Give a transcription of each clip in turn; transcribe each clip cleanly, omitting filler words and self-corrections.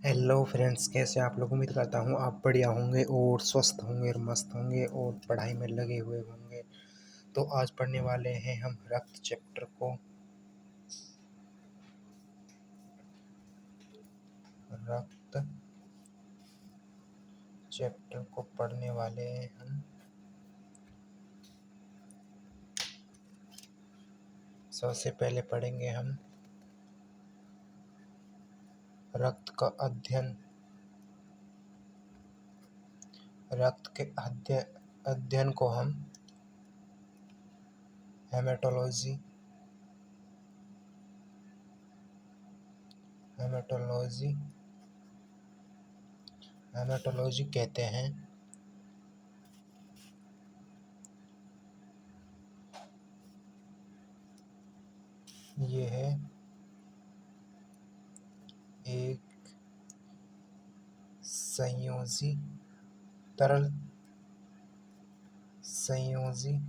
Hello friends, कैसे आप लोग। उम्मीद करता हूँ आप बढ़िया होंगे और स्वस्थ होंगे और मस्त होंगे और पढ़ाई में लगे हुए होंगे। तो आज पढ़ने वाले हैं हम रक्त चैप्टर को। रक्त चैप्टर को पढ़ने वाले हैं हम। सबसे पहले पढ़ेंगे हम रक्त का अध्ययन। रक्त के अध्ययन को हम हेमेटोलॉजी हेमेटोलॉजी कहते हैं। ये है एक तरल संयोजी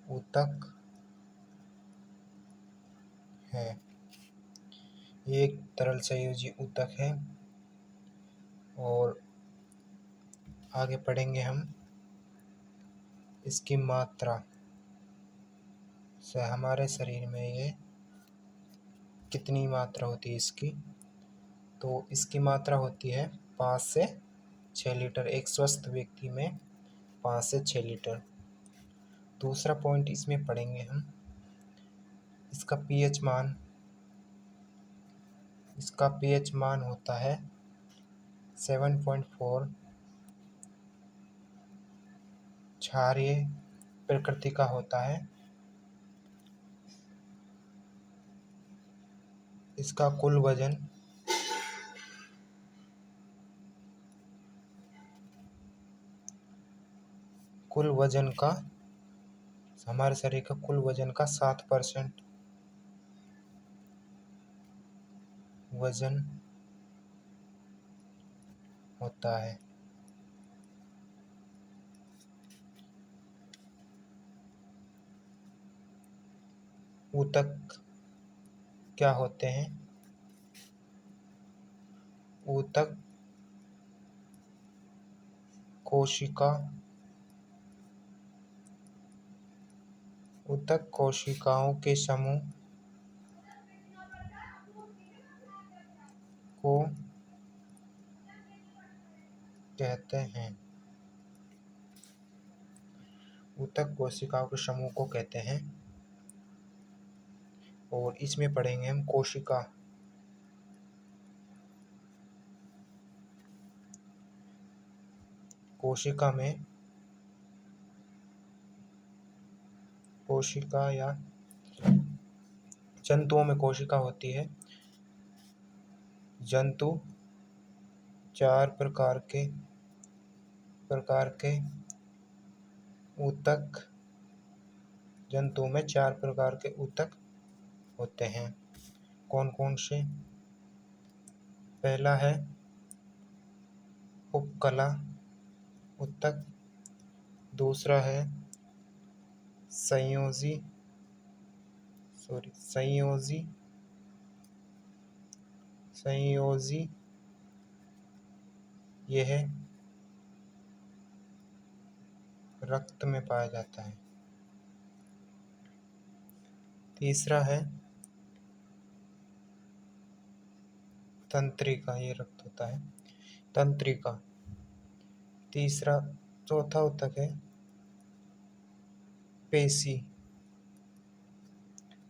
ऊतक है। ये एक तरल संयोजी ऊतक है। और आगे पढ़ेंगे हम इसकी मात्रा से। हमारे शरीर में ये कितनी मात्रा होती है इसकी, तो इसकी मात्रा होती है 5 से 6 लीटर। एक स्वस्थ व्यक्ति में 5 से 6 लीटर। दूसरा पॉइंट इसमें पढ़ेंगे हम इसका पीएच मान। इसका पीएच मान होता है 7.4। क्षारीय प्रकृति का होता है। इसका कुल वजन का हमारे शरीर का कुल वजन का 7% वजन होता है। ऊतक क्या होते हैं? ऊतक कोशिकाओं के समूह को कहते हैं। ऊतक कोशिकाओं के समूह को कहते हैं। और इसमें पढ़ेंगे हम कोशिका या जंतुओं में कोशिका होती है। जंतु 4 प्रकार के ऊतक जंतुओं में 4 प्रकार के ऊतक होते हैं। कौन कौन से? पहला है उपकला ऊतक। दूसरा है संयोजी यह रक्त में पाया जाता है। तीसरा है तंत्रिका। ये रक्त होता है तंत्रिका। चौथा ऊतक है पेशी।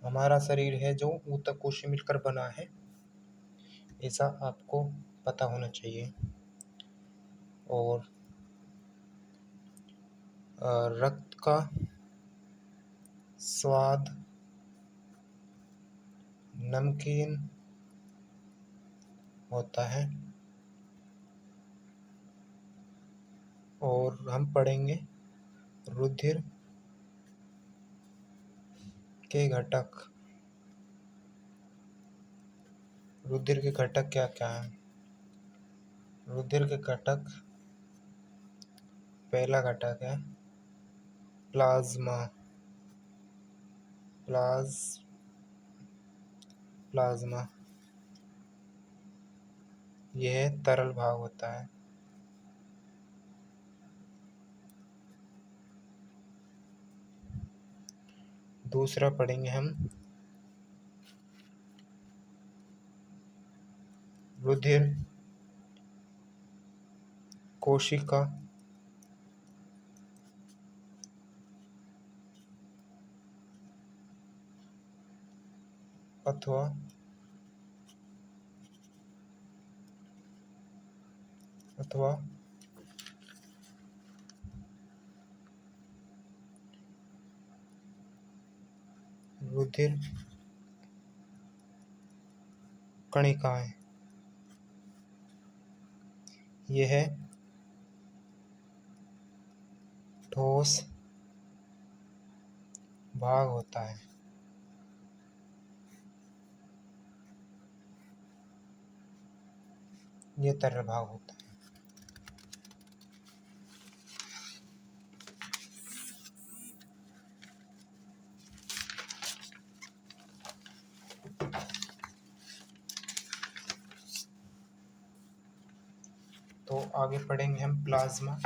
हमारा शरीर है जो ऊतकों से मिलकर बना है, ऐसा आपको पता होना चाहिए। और रक्त का स्वाद नमकीन होता है। और हम पढ़ेंगे रुधिर के घटक। रुधिर के घटक क्या क्या हैं? रुधिर के घटक, पहला घटक है प्लाज्मा। प्लाज्मा यह तरल भाग होता है। दूसरा पढ़ेंगे हम रुधिर कोशिका अथवा रुधिर कणिकाएं यह ठोस भाग होता है। यह तरल भाग होता है। तो आगे पढ़ेंगे हम प्लाज्मा।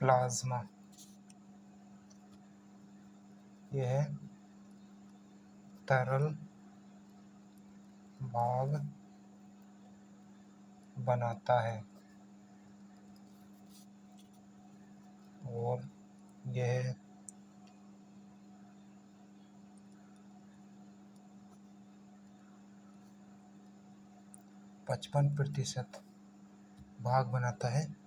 प्लाज्मा यह तरल भाग बनाता है और यह 55% भाग बनाता है।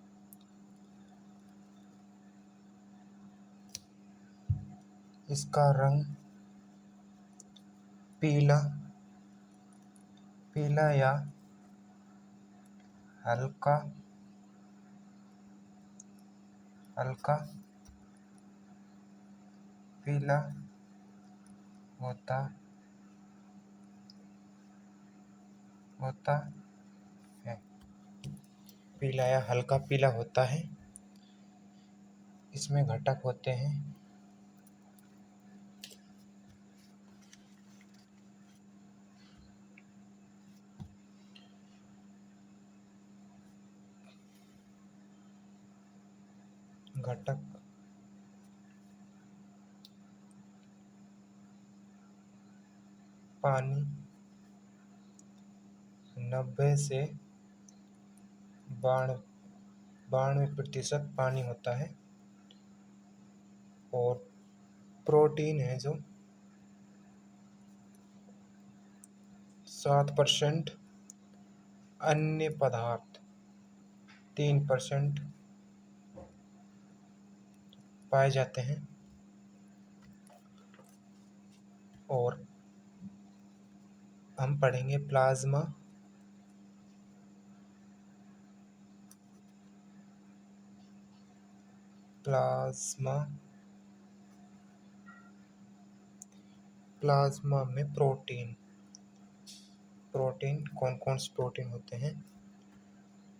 इसका रंग पीला या हल्का पीला होता है। पीला या हल्का पीला होता है। इसमें घटक होते हैं पानी 90 से 92% पानी होता है और प्रोटीन है जो 7%, अन्य पदार्थ 3% पाए जाते हैं। और हम पढ़ेंगे प्लाज्मा। प्लाज्मा में प्रोटीन कौन कौन से प्रोटीन होते हैं।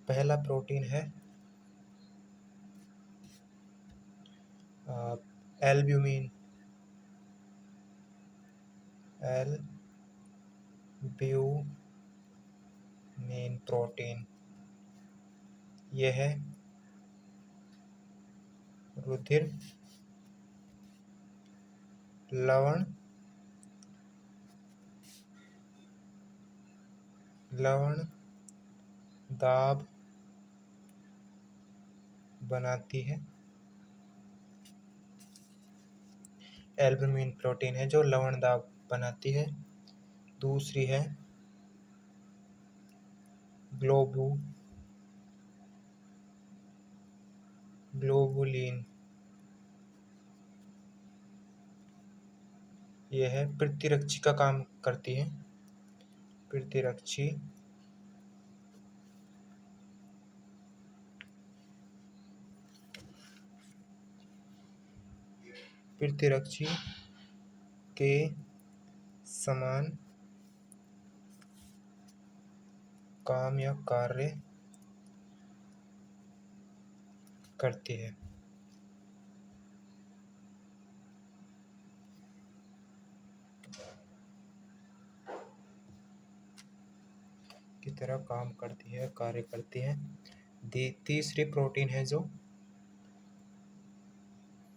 पहला प्रोटीन है एल्ब्यूमिन प्रोटीन। यह रुधिर लवण दाब बनाती है। एल्ब्यूमिन प्रोटीन है जो लवण दाब बनाती है। दूसरी है ग्लोबुलिन। यह प्रतिरक्षी का काम करती है। प्रतिरक्षी के समान काम या कार्य करती है। की तरह काम करती है, कार्य करती है। तीसरी प्रोटीन है जो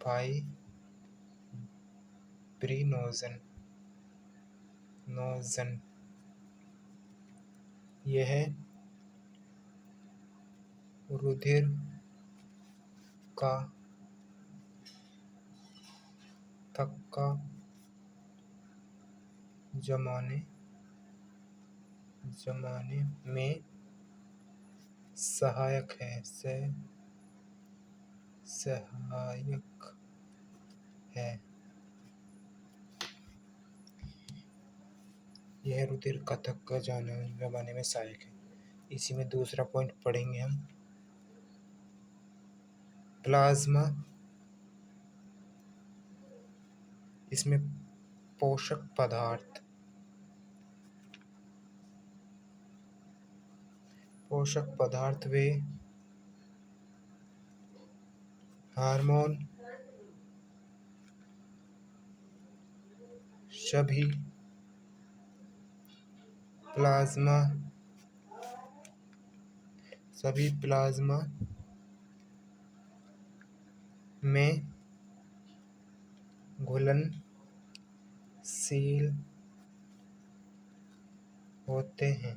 फाइब्रिनोजन यह रुधिर का थक्का जमाने में सहायक है। यह रुधिर का थक्का जमाने में सहायक है। इसी में दूसरा पॉइंट पढ़ेंगे हम। प्लाज्मा, इसमें पोषक पदार्थ वे हार्मोन सभी प्लाज्मा में घुलनशील होते हैं।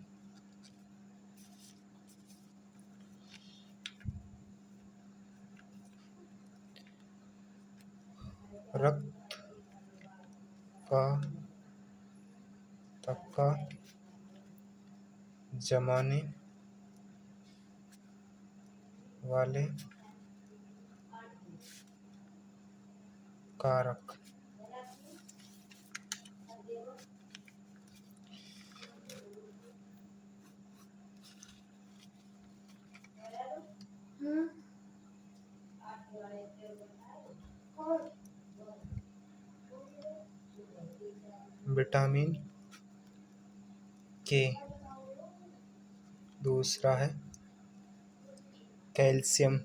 रक्त का थक्का जमाने वाले कारक विटामिन के, दूसरा है कैल्शियम,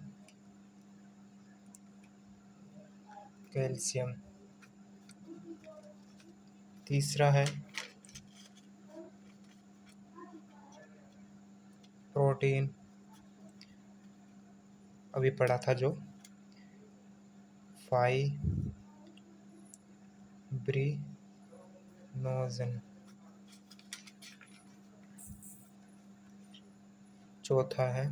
तीसरा है प्रोटीन, अभी पढ़ा था जो फाइब्रिनोजन, चौथा है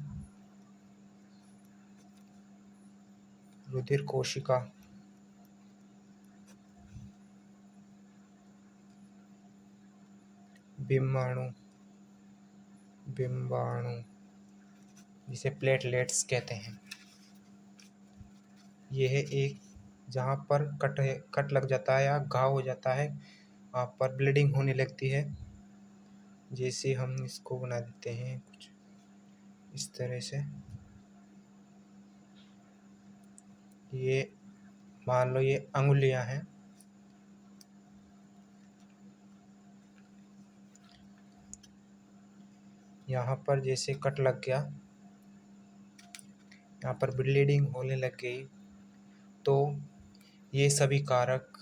रुधिर कोशिका, बिंबाणु जिसे प्लेटलेट्स कहते हैं। यह एक जहाँ पर कट लग जाता है या घाव हो जाता है, वहाँ पर ब्लीडिंग होने लगती है। जैसे हम इसको बना देते हैं कुछ इस तरह से। ये मान लो ये अंगुलियां हैं, यहाँ पर जैसे कट लग गया, यहाँ पर ब्लीडिंग होने लग गई, तो ये सभी कारक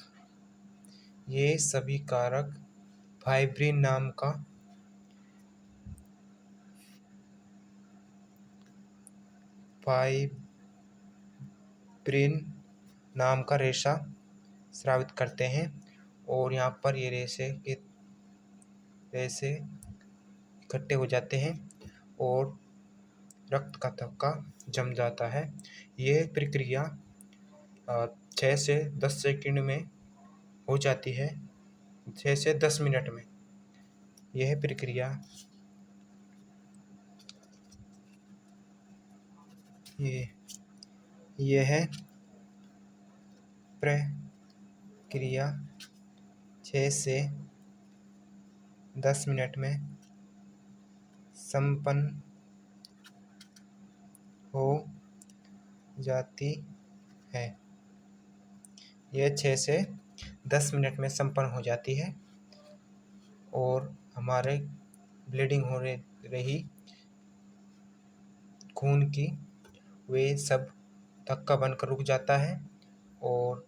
फाइब्रिन नाम का रेशा स्रावित करते हैं, और यहाँ पर ये रेशे इकट्ठे हो जाते हैं और रक्त का थक्का जम जाता है। यह प्रक्रिया 6 से 10 सेकंड में हो जाती है, 6 से 10 मिनट में। यह प्रक्रिया यह प्रक्रिया 6 से 10 मिनट में संपन्न हो जाती है। यह 6 से 10 मिनट में संपन्न हो जाती है और हमारे ब्लीडिंग हो रही खून की, वे सब थक्का बनकर रुक जाता है और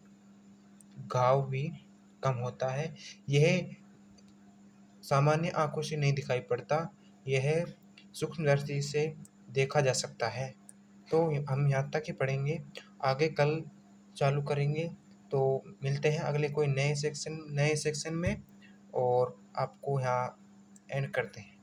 घाव भी कम होता है। यह सामान्य आंखों से नहीं दिखाई पड़ता, यह सूक्ष्म दृष्टि से देखा जा सकता है। तो हम यहाँ तक ही पढ़ेंगे, आगे कल चालू करेंगे। तो मिलते हैं अगले कोई नए सेक्शन में, और आपको यहाँ एंड करते हैं।